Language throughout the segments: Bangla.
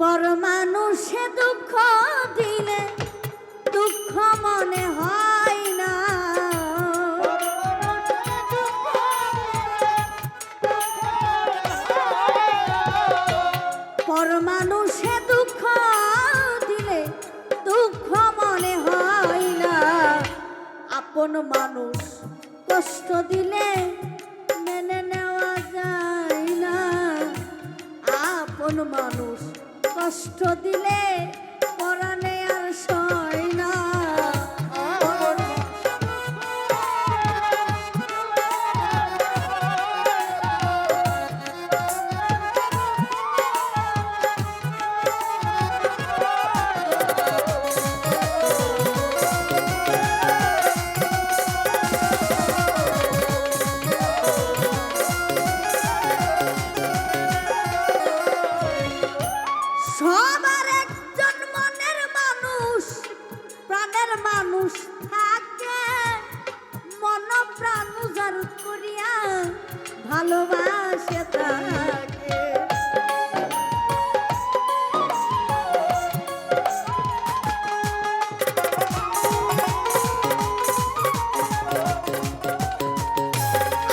পর মানুষে দুঃখ দিলে দুঃখ মনে হয় না, পর মানুষে দুঃখ দিলে দুঃখ মনে হয় না, আপন মানুষ কষ্ট দিলে মেনে নেওয়া যায় না, আপন মানুষ কষ্ট দিলে পরাণে আর সয় না। সবার একজন মনের মানুষ প্রাণের মানুষ থাকে, মন প্রাণ উজাড় করিয়া ভালোবাসে তাকে।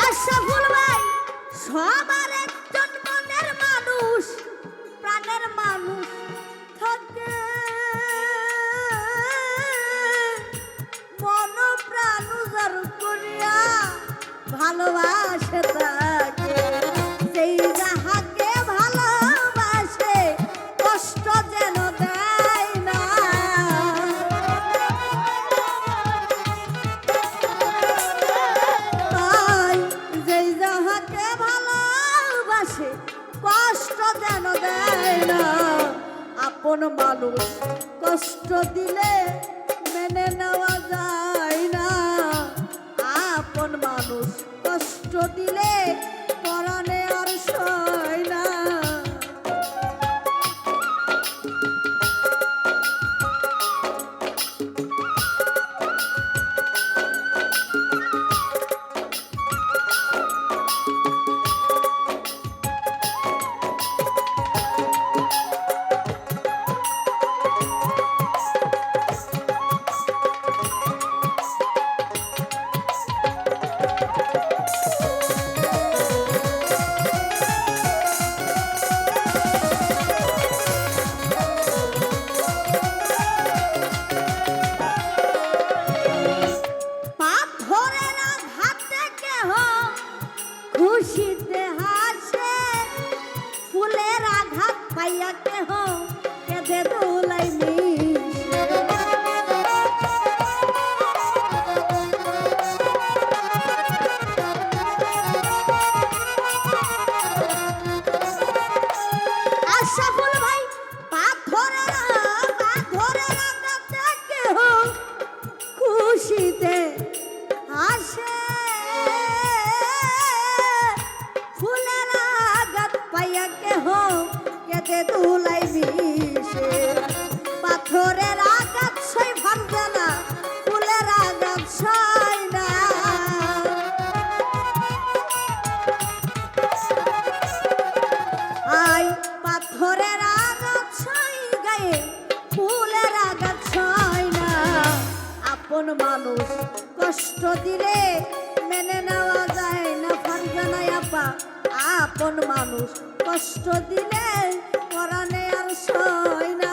আশরাফুল ভাই, সবার একজন মনের মানুষ প্রাণের মানুষ থাকে, মন প্রাণ উজাড় করিয়া ভালোবাসে তাকে। সেই যাহাকে ভালোবাসে কষ্ট যেন দেয় না, তাই যেই যাহাকে ভালোবাসে কষ্ট যেন দেয় না, আপন মানুষ কষ্ট দিলে মেনে নেওয়া যায় না, আপন মানুষ কষ্ট দিলে পরাণে আর সয় না। খুশিতে হাসে ফুলের আঘাত পাইয়া কেহ কেঁদে দোলাই মিশে, আশরাফুল ভাই, পাথরের আঘাতে কেহ খুশিতে হাসে, ফুলের আঘাত পাইয়া কেহ কেঁদে দোলাই মিশে, পাথরের আঘাত সই ভাঙবে না, ফুলের আঘাত সয় না, আই পাথরের আঘাত সই গায়ে ফুলের আঘাত সয় না, আপন মানুষ কষ্ট দিলে মেনে নেওয়া যায় না, ফারজানা আপা, আপন মানুষ কষ্ট দিলে পরাণে আর সয় না।